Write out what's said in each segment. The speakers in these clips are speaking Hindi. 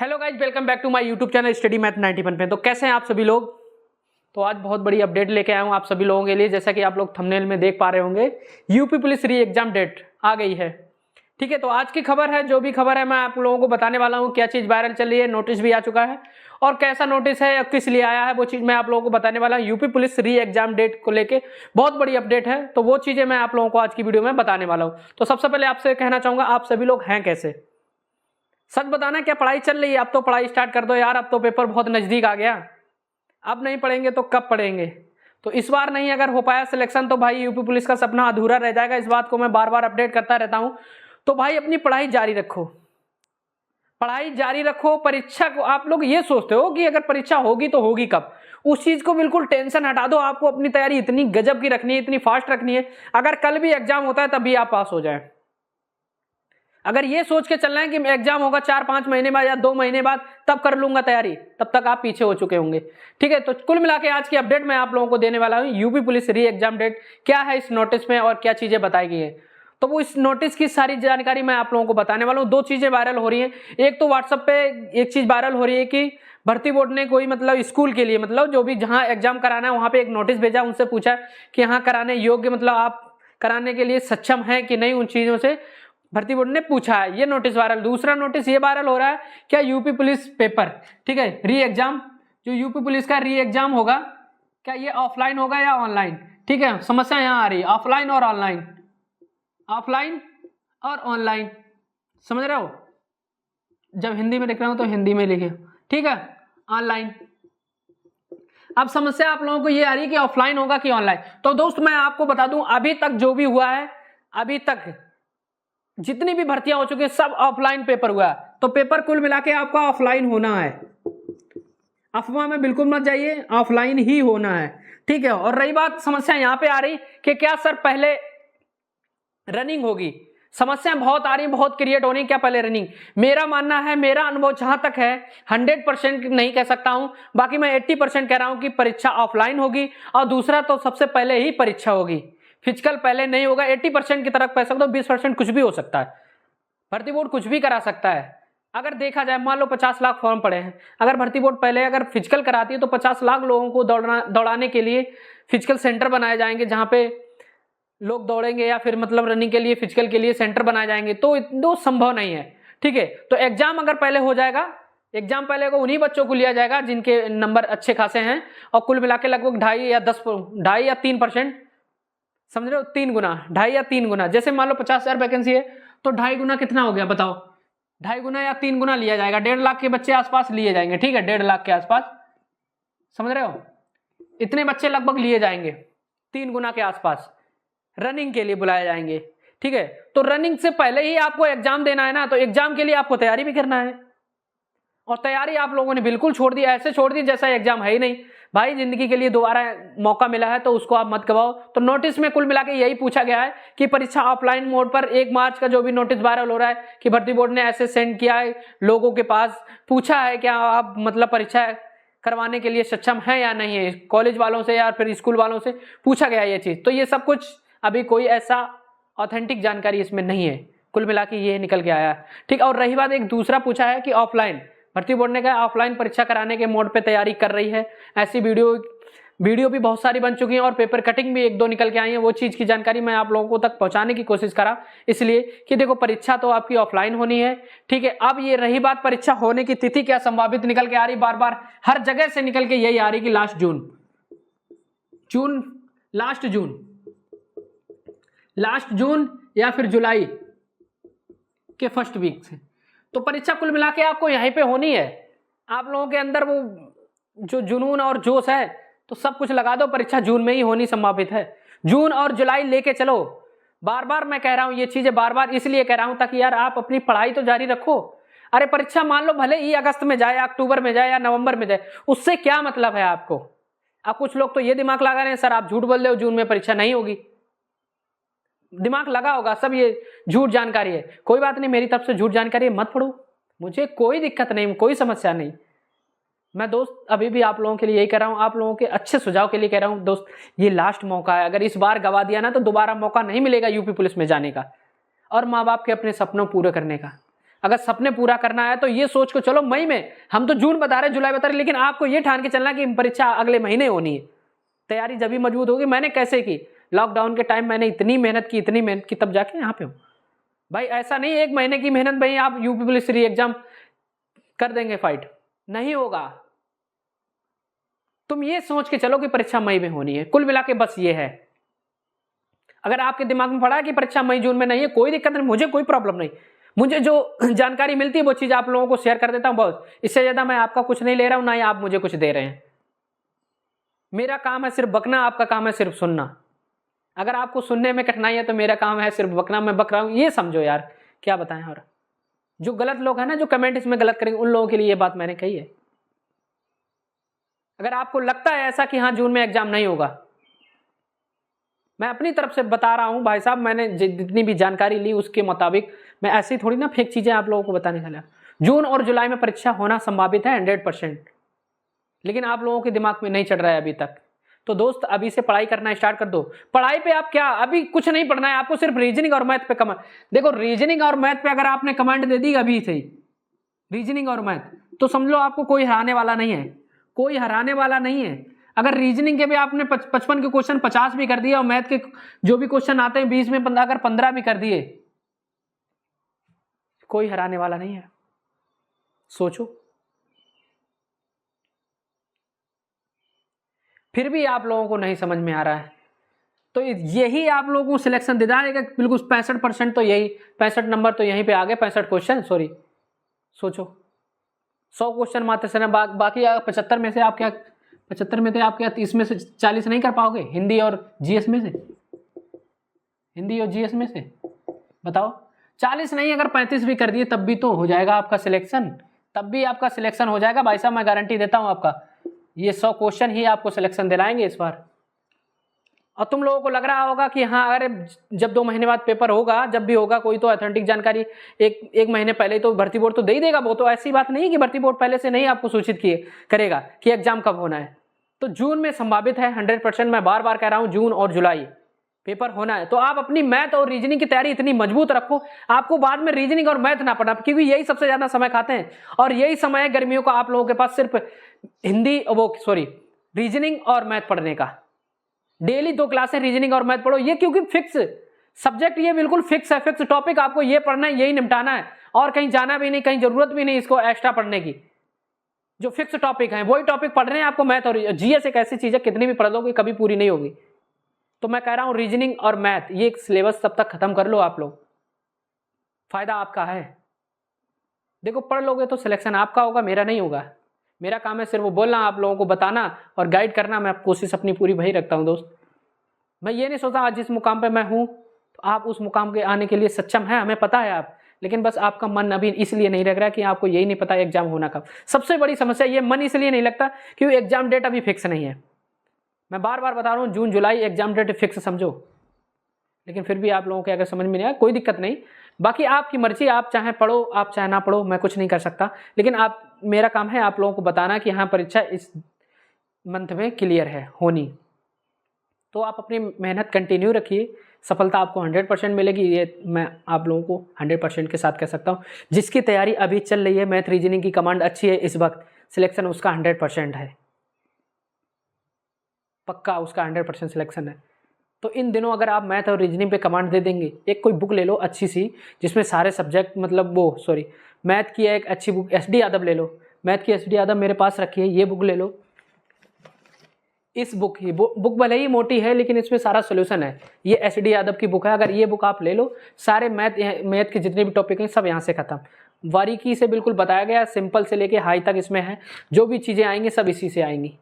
Hello guys, welcome back to my YouTube channel Study Math 91 पे। तो कैसे हैं आप सभी लोग। तो आज बहुत बड़ी अपडेट लेके आया हूँ आप सभी लोगों के लिए। जैसा कि आप लोग थंबनेल में देख पा रहे होंगे, UP police re exam date आ गई है। ठीक है, तो आज की खबर है, जो भी खबर है मैं आप लोगों को बताने वाला हूँ। क्या चीज़ वायरल चल रही है, नोटिस भी आ चुका है और कैसा नोटिस है, किस लिए आया है, वो चीज़ मैं आप लोगों को बताने वाला हूँ। UP police re exam date को लेके बहुत बड़ी अपडेट है, तो वो चीज़ें मैं आप लोगों को आज की वीडियो में बताने वाला हूँ। तो सबसे पहले आपसे कहना चाहूँगा, आप सभी लोग हैं कैसे, सच बताना, क्या पढ़ाई चल रही है। अब तो पढ़ाई स्टार्ट कर दो यार, अब तो पेपर बहुत नजदीक आ गया। अब नहीं पढ़ेंगे तो कब पढ़ेंगे। तो इस बार नहीं अगर हो पाया सिलेक्शन तो भाई यूपी पुलिस का सपना अधूरा रह जाएगा। इस बात को मैं बार बार अपडेट करता रहता हूं। तो भाई अपनी पढ़ाई जारी रखो, पढ़ाई जारी रखो। परीक्षा को आप लोग ये सोचते हो कि अगर परीक्षा होगी तो होगी कब, उस चीज को बिल्कुल टेंशन हटा दो। आपको अपनी तैयारी इतनी गजब की रखनी है, इतनी फास्ट रखनी है, अगर कल भी एग्जाम होता है तब भी आप पास हो जाए। अगर ये सोच के चलना है कि एग्जाम होगा 4-5 महीने बाद या 2 महीने बाद तब कर लूंगा तैयारी, तब तक आप पीछे हो चुके होंगे। ठीक है, तो कुल मिला के आज की अपडेट मैं आप लोगों को देने वाला हूं। UP police re exam date क्या है इस नोटिस में और क्या चीजें बताई गई है, तो वो इस नोटिस की सारी जानकारी मैं आप लोगों को बताने वाला हूं। 2 चीजें वायरल हो रही हैं। एक तो व्हाट्सएप पे एक चीज वायरल हो रही है कि भर्ती बोर्ड ने कोई मतलब स्कूल के लिए, मतलब जो भी जहां एग्जाम कराना है वहां पे एक नोटिस भेजा, उनसे पूछा कि यहाँ कराने योग्य, मतलब आप कराने के लिए सक्षम है कि नहीं, उन चीजों से भर्ती बोर्ड ने पूछा है। ये नोटिस वायरल। दूसरा नोटिस ये वायरल हो रहा है, क्या यूपी पुलिस पेपर, ठीक है, री एग्जाम, जो यूपी पुलिस का री एग्जाम होगा, क्या ये ऑफलाइन होगा या ऑनलाइन। ठीक है, समस्या यहाँ आ रही है, ऑफलाइन और ऑनलाइन, ऑफलाइन और ऑनलाइन, समझ रहे हो। जब हिंदी में लिख रहा हूं तो हिंदी में लिखे, ठीक है, ऑनलाइन। अब समस्या आप लोगों को ये आ रही है कि ऑफलाइन होगा कि ऑनलाइन। तो दोस्त मैं आपको बता दूं, अभी तक जो भी हुआ है, अभी तक जितनी भी भर्तियां हो चुकी है सब ऑफलाइन पेपर हुआ है। तो पेपर कुल मिला के आपका ऑफलाइन होना है, अफवाह में बिल्कुल मत जाइए, ऑफलाइन ही होना है। ठीक है, और रही बात समस्या यहां पे आ रही कि क्या सर पहले रनिंग होगी। समस्या बहुत आ रही, बहुत क्रिएट हो रही, क्या पहले रनिंग। मेरा मानना है, मेरा अनुभव जहां तक है, 100% नहीं कह सकता हूं, बाकी मैं 80% कह रहा हूं कि परीक्षा ऑफलाइन होगी। और दूसरा तो सबसे पहले ही परीक्षा होगी, फिजिकल पहले नहीं होगा। 80% की तरफ कह सकते हो, 20% कुछ भी हो सकता है। भर्ती बोर्ड कुछ भी करा सकता है। अगर देखा जाए, मान लो 50 लाख फॉर्म पड़े हैं, अगर भर्ती बोर्ड पहले अगर फिजिकल कराती है तो 50 लाख लोगों को दौड़ाने के लिए फिजिकल सेंटर बनाए जाएंगे, जहां पे लोग दौड़ेंगे, या फिर मतलब रनिंग के लिए फिजिकल के लिए सेंटर बनाए जाएंगे। तो इतना संभव नहीं है। ठीक है, तो एग्जाम अगर पहले हो जाएगा, एग्जाम पहले को उन्हीं बच्चों को लिया जाएगा जिनके नंबर अच्छे खासे हैं, और कुल मिला के लगभग 2.5 या 3%, समझ रहे हो, 3 गुना, 2.5 या 3 गुना। जैसे मान लो 50,000 वैकेंसी है तो 2.5 गुना कितना हो गया बताओ, 2.5 गुना या 3 गुना लिया जाएगा। 1.5 लाख के बच्चे आसपास लिए जाएंगे। ठीक है, 1.5 लाख के आसपास, समझ रहे हो, इतने बच्चे लगभग लिए जाएंगे। 3 गुना के आसपास रनिंग के लिए बुलाए जाएंगे। ठीक है, तो रनिंग से पहले ही आपको एग्जाम देना है ना, तो एग्जाम के लिए आपको तैयारी भी करना है। और तैयारी आप लोगों ने बिल्कुल छोड़ दी, ऐसे छोड़ दी जैसा एग्जाम है ही नहीं। भाई जिंदगी के लिए दोबारा मौका मिला है तो उसको आप मत गवाओ। तो नोटिस में कुल मिला के यही पूछा गया है कि परीक्षा ऑफलाइन मोड पर 1 मार्च का जो भी नोटिस वायरल हो रहा है कि भर्ती बोर्ड ने ऐसे सेंड किया है लोगों के पास, पूछा है क्या आप मतलब परीक्षा करवाने के लिए सक्षम है या नहीं है, कॉलेज वालों से या फिर स्कूल वालों से पूछा गया ये चीज। तो ये सब कुछ अभी कोई ऐसा ऑथेंटिक जानकारी इसमें नहीं है, कुल मिला के ये निकल के आया। ठीक, और रही बात, एक दूसरा पूछा है कि ऑफलाइन, भर्ती बोर्ड ने कहा ऑफलाइन परीक्षा कराने के मोड पे तैयारी कर रही है। ऐसी वीडियो भी बहुत सारी बन चुकी हैं और पेपर कटिंग भी 1-2 निकल के आई है। वो चीज की जानकारी मैं आप लोगों को तक पहुंचाने की कोशिश करा, इसलिए कि देखो परीक्षा तो आपकी ऑफलाइन होनी है। ठीक है, अब ये रही बात परीक्षा होने की तिथि, क्या संभावित निकल के आ रही, बार बार हर जगह से निकल के यही आ रही कि लास्ट जून या फिर जुलाई के फर्स्ट वीक से। तो परीक्षा कुल मिला के आपको यहीं पे होनी है। आप लोगों के अंदर वो जो जुनून और जोश है तो सब कुछ लगा दो, परीक्षा जून में ही होनी संभावित है। जून और जुलाई लेके चलो। बार बार मैं कह रहा हूं ये चीजें, बार बार इसलिए कह रहा हूं ताकि यार आप अपनी पढ़ाई तो जारी रखो। अरे परीक्षा मान लो भले ही अगस्त में जाए, अक्टूबर में जाए या नवंबर में जाए, उससे क्या मतलब है आपको। अब कुछ लोग तो ये दिमाग लगा रहे हैं सर आप झूठ बोल रहे हो, जून में परीक्षा नहीं होगी। दिमाग लगा होगा, सब ये झूठ जानकारी है। कोई बात नहीं, मेरी तरफ से झूठ जानकारी है, मत पढ़ो, मुझे कोई दिक्कत नहीं, कोई समस्या नहीं। मैं दोस्त अभी भी आप लोगों के लिए यही कह रहा हूं, आप लोगों के अच्छे सुझाव के लिए कह रहा हूं दोस्त, ये लास्ट मौका है। अगर इस बार गवा दिया ना तो दोबारा मौका नहीं मिलेगा यूपी पुलिस में जाने का और माँ बाप के अपने सपनों पूरे करने का। अगर सपने पूरा करना है तो ये सोच को चलो मई में, हम तो जून बता रहे, जुलाई बता रहे, लेकिन आपको ये ठान के चलना कि परीक्षा अगले महीने होनी है। तैयारी जब भी मजबूत होगी। मैंने कैसे की, लॉकडाउन के टाइम मैंने इतनी मेहनत की तब जाके यहाँ पे हूँ भाई। ऐसा नहीं 1 महीने की मेहनत भाई आप यूपी पुलिस री एग्जाम कर देंगे फाइट, नहीं होगा। तुम ये सोच के चलो कि परीक्षा मई में होनी है। कुल मिला के बस ये है। अगर आपके दिमाग में पड़ा है कि परीक्षा मई जून में नहीं है, कोई दिक्कत नहीं, मुझे कोई प्रॉब्लम नहीं। मुझे जो जानकारी मिलती है वो चीज आप लोगों को शेयर कर देता हूं, बस। इससे ज्यादा मैं आपका कुछ नहीं ले रहा हूं, ना ही आप मुझे कुछ दे रहे हैं। मेरा काम है सिर्फ बकना, आपका काम है सिर्फ सुनना। अगर आपको सुनने में कठिनाई है तो मेरा काम है सिर्फ बकना, मैं बक रहा हूं, ये समझो यार। क्या बताएं। और जो गलत लोग हैं ना, जो कमेंट इसमें गलत करेंगे, उन लोगों के लिए ये बात मैंने कही है। अगर आपको लगता है ऐसा कि हाँ जून में एग्जाम नहीं होगा, मैं अपनी तरफ से बता रहा हूं भाई साहब, मैंने जितनी भी जानकारी ली उसके मुताबिक, मैं ऐसी थोड़ी ना फेक चीजें आप लोगों को बताने चला। जून और जुलाई में परीक्षा होना संभावित है 100%, लेकिन आप लोगों के दिमाग में नहीं चढ़ रहा है अभी तक। तो दोस्त अभी से पढ़ाई करना स्टार्ट कर दो। पढ़ाई पे आप क्या, अभी कुछ नहीं पढ़ना है आपको, सिर्फ रीजनिंग और मैथ पे कमेंट। देखो रीजनिंग और मैथ पे अगर आपने कमेंट दे दी अभी से, रीजनिंग और मैथ, तो समझ लो आपको कोई हराने वाला नहीं है, कोई हराने वाला नहीं है। अगर रीजनिंग के भी आपने 55 के क्वेश्चन 50 भी कर दिए, और मैथ के जो भी क्वेश्चन आते हैं 20 में अगर 15 भी कर दिए, कोई हराने वाला नहीं है। सोचो। फिर भी आप लोगों को नहीं समझ में आ रहा है, तो यही आप लोगों को सिलेक्शन दे जाएगा बिल्कुल 65%। तो यही 65 नंबर तो यहीं पे आ गए, 65 क्वेश्चन, सॉरी। सोचो 100 क्वेश्चन मात्र से ना, बाकी 75 में से आप क्या, 75 में थे आप क्या 30 में से 40 नहीं कर पाओगे? हिंदी और जीएस में से, हिंदी और जीएस में से बताओ। 40 नहीं, अगर 35 भी कर दिए तब भी तो हो जाएगा आपका सिलेक्शन, तब भी आपका सिलेक्शन हो जाएगा भाई साहब, मैं गारंटी देता हूं आपका। ये 100 क्वेश्चन ही आपको सिलेक्शन दिलाएंगे इस बार। और तुम लोगों को लग रहा होगा कि हाँ अरे जब 2 महीने बाद पेपर होगा, जब भी होगा, कोई तो ऑथेंटिक जानकारी एक महीने पहले तो भर्ती बोर्ड तो दे ही देगा। वो तो ऐसी बात नहीं कि भर्ती बोर्ड पहले से नहीं आपको सूचित करेगा कि एग्जाम कब होना है। तो जून में संभावित है 100%, मैं बार बार कह रहा हूं, जून और जुलाई पेपर होना है। तो आप अपनी मैथ और रीजनिंग की तैयारी इतनी मजबूत रखो, आपको बाद में रीजनिंग और मैथ ना पढ़ना, क्योंकि यही सबसे ज्यादा समय खाते हैं। और यही समय है गर्मियों का आप लोगों के पास सिर्फ रीजनिंग और मैथ पढ़ने का। डेली 2 क्लासें रीजनिंग और मैथ पढ़ो, ये क्योंकि फिक्स सब्जेक्ट, ये बिल्कुल फिक्स है, फिक्स टॉपिक आपको ये पढ़ना है, यही निपटाना है, और कहीं जाना भी नहीं, कहीं जरूरत भी नहीं इसको एक्स्ट्रा पढ़ने की। जो फिक्स टॉपिक है वही टॉपिक पढ़ रहे हैं आपको। मैथ और जीएस एक ऐसी चीज है, कितनी भी पढ़ लोगे कभी पूरी नहीं होगी। तो मैं कह रहा हूं रीजनिंग और मैथ ये सिलेबस तब तक खत्म कर लो आप लोग, फायदा आपका है। देखो पढ़ लोगे तो सिलेक्शन आपका होगा, मेरा नहीं होगा। मेरा काम है सिर्फ वो बोलना, आप लोगों को बताना और गाइड करना। मैं कोशिश अपनी पूरी वही रखता हूं दोस्त। मैं ये नहीं सोचता आज जिस मुकाम पे मैं हूं तो आप उस मुकाम के आने के लिए सक्षम है, हमें पता है आप, लेकिन बस आपका मन अभी इसलिए नहीं लग रहा कि आपको यही नहीं पता एग्जाम होना कब। सबसे बड़ी समस्या ये मन इसलिए नहीं लगता क्योंकि एग्जाम डेट अभी फिक्स नहीं है। मैं बार बार बता रहा हूँ जून जुलाई एग्जाम डेट फिक्स समझो, लेकिन फिर भी आप लोगों के अगर समझ में नहीं आया कोई दिक्कत नहीं, बाकी आपकी मर्जी, आप चाहे पढ़ो आप चाहे ना पढ़ो, मैं कुछ नहीं कर सकता। लेकिन मेरा काम है आप लोगों को बताना कि हाँ परीक्षा इस मंथ में क्लियर है होनी। तो आप अपनी मेहनत कंटिन्यू रखिए, सफलता आपको 100% मिलेगी, ये मैं आप लोगों को 100% के साथ कह सकता हूँ। जिसकी तैयारी अभी चल रही है, मैथ रीजनिंग की कमांड अच्छी है इस वक्त, सिलेक्शन उसका 100% है, पक्का उसका 100% सिलेक्शन है। तो इन दिनों अगर आप मैथ और रीजनिंग पे कमांड दे देंगे, एक कोई बुक ले लो अच्छी सी जिसमें सारे सब्जेक्ट मैथ की एक अच्छी बुक SD यादव ले लो, मैथ की SD यादव मेरे पास रखी है, ये बुक ले लो। इस बुक की बुक भले ही मोटी है लेकिन इसमें सारा सोल्यूशन है, ये SD यादव की बुक है। अगर ये बुक आप ले लो, सारे मैथ के जितने भी टॉपिक हैं सब यहाँ से खत्म, बारीकी से बिल्कुल बताया गया, सिंपल से लेके हाई तक इसमें है, जो भी चीज़ें आएंगी सब इसी से आएंगी।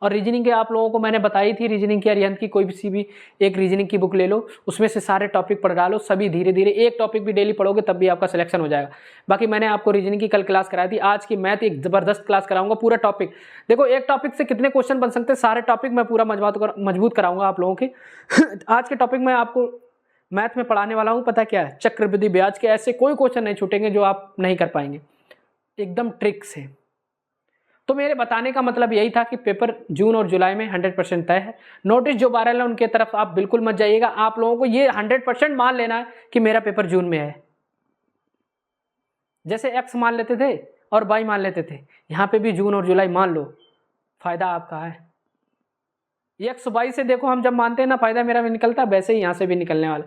और रीजनिंग के आप लोगों को मैंने बताई थी, रीजनिंग की अरिहंत की कोई भी एक रीजनिंग की बुक ले लो, उसमें से सारे टॉपिक पढ़ डालो, सभी धीरे धीरे एक टॉपिक भी डेली पढ़ोगे तब भी आपका सिलेक्शन हो जाएगा। बाकी मैंने आपको रीजनिंग की कल क्लास कराई थी, आज की मैथ एक जबरदस्त क्लास कराऊंगा, पूरा टॉपिक। देखो एक टॉपिक से कितने क्वेश्चन बन सकते हैं, सारे टॉपिक मैं पूरा मजबूत कराऊंगा आप लोगों के। आज के टॉपिक में आपको मैथ में पढ़ाने वाला हूँ, पता क्या है, चक्रवृद्धि ब्याज के ऐसे कोई क्वेश्चन नहीं छूटेंगे जो आप नहीं कर पाएंगे, एकदम ट्रिक से। तो मेरे बताने का मतलब यही था कि पेपर जून और जुलाई में 100% तय है। नोटिस जो वायरल है उनके तरफ आप बिल्कुल मत जाइएगा, आप लोगों को ये 100% मान लेना है कि मेरा पेपर जून में है। जैसे एक्स मान लेते थे और वाई मान लेते थे, यहाँ पे भी जून और जुलाई मान लो, फायदा आपका है। एक्स वाई से देखो हम जब मानते हैं ना, फायदा मेरा भी निकलता है, वैसे ही यहाँ से भी निकलने वाला।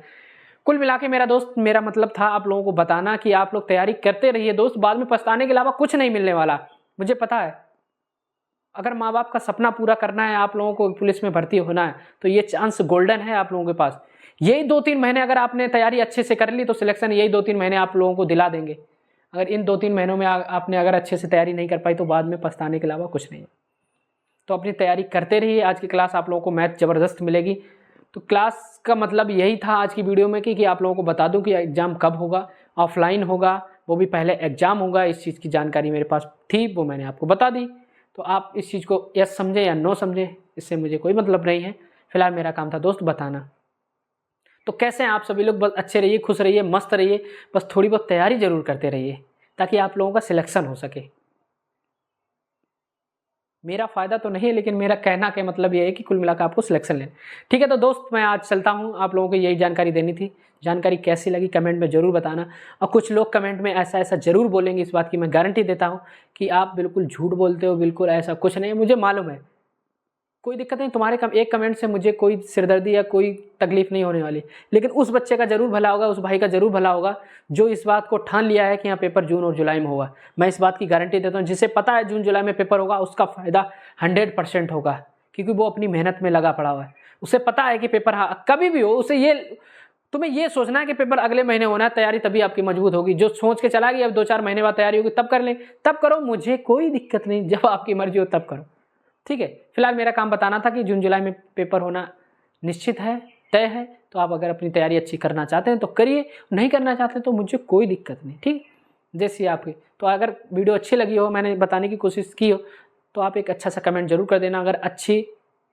कुल मिला के मेरा दोस्त, मेरा मतलब था आप लोगों को बताना कि आप लोग तैयारी करते रहिए दोस्त, बाद में पछताने के अलावा कुछ नहीं मिलने वाला, मुझे पता है। अगर माँ बाप का सपना पूरा करना है, आप लोगों को पुलिस में भर्ती होना है, तो ये चांस गोल्डन है आप लोगों के पास। यही 2-3 महीने अगर आपने तैयारी अच्छे से कर ली तो सिलेक्शन यही 2-3 महीने आप लोगों को दिला देंगे। अगर इन 2-3 महीनों में आपने अगर अच्छे से तैयारी नहीं कर पाई तो बाद में पछताने के अलावा कुछ नहीं। तो अपनी तैयारी करते रहिए। आज की क्लास आप लोगों को मैथ ज़बरदस्त मिलेगी। तो क्लास का मतलब यही था आज की वीडियो में कि आप लोगों को बता दूं कि एग्ज़ाम कब होगा, ऑफलाइन होगा, वो भी पहले एग्ज़ाम होगा। इस चीज़ की जानकारी मेरे पास थी, वो मैंने आपको बता दी। तो आप इस चीज़ को यस समझें या नो समझें, इससे मुझे कोई मतलब नहीं है। फिलहाल मेरा काम था दोस्त बताना। तो कैसे हैं आप सभी लोग? बस अच्छे रहिए, खुश रहिए, मस्त रहिए, बस थोड़ी बहुत तैयारी जरूर करते रहिए ताकि आप लोगों का सिलेक्शन हो सके। मेरा फ़ायदा तो नहीं है, लेकिन मेरा कहना का मतलब ये है कि कुल मिलाकर आपको सिलेक्शन लेना। ठीक है, तो दोस्त मैं आज चलता हूँ, आप लोगों को यही जानकारी देनी थी। जानकारी कैसी लगी कमेंट में ज़रूर बताना। और कुछ लोग कमेंट में ऐसा ऐसा ज़रूर बोलेंगे, इस बात की मैं गारंटी देता हूँ कि आप बिल्कुल झूठ बोलते हो, बिल्कुल ऐसा कुछ नहीं है, मुझे मालूम है। कोई दिक्कत नहीं, तुम्हारे एक कमेंट से मुझे कोई सिरदर्दी या कोई तकलीफ नहीं होने वाली, लेकिन उस बच्चे का जरूर भला होगा, उस भाई का जरूर भला होगा जो इस बात को ठान लिया है कि यहाँ पेपर जून और जुलाई में होगा। मैं इस बात की गारंटी देता हूँ, जिसे पता है जून जुलाई में पेपर होगा उसका फ़ायदा 100% होगा, क्योंकि वो अपनी मेहनत में लगा पड़ा हुआ है। उसे पता है कि पेपर कभी भी हो, उसे ये तुम्हें ये सोचना है कि पेपर अगले महीने होना है, तैयारी तभी आपकी मजबूत होगी। जो सोच के चला गया अब 2-4 महीने बाद तैयारी होगी तब कर लें, तब करो, मुझे कोई दिक्कत नहीं, जब आपकी मर्जी हो तब करो। ठीक है, फिलहाल मेरा काम बताना था कि जून जुलाई में पेपर होना निश्चित है, तय है। तो आप अगर अपनी तैयारी अच्छी करना चाहते हैं तो करिए, नहीं करना चाहते तो मुझे कोई दिक्कत नहीं। ठीक, जैसी आपकी। तो अगर वीडियो अच्छी लगी हो, मैंने बताने की कोशिश की हो, तो आप एक अच्छा सा कमेंट जरूर कर देना। अगर अच्छी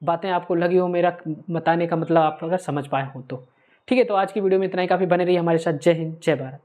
बातें आपको लगी हो, मेरा बताने का मतलब आप अगर समझ पाए हो तो। ठीक है, तो आज की वीडियो में इतना ही काफ़ी। बने रहिए हमारे साथ। जय हिंद, जय भारत।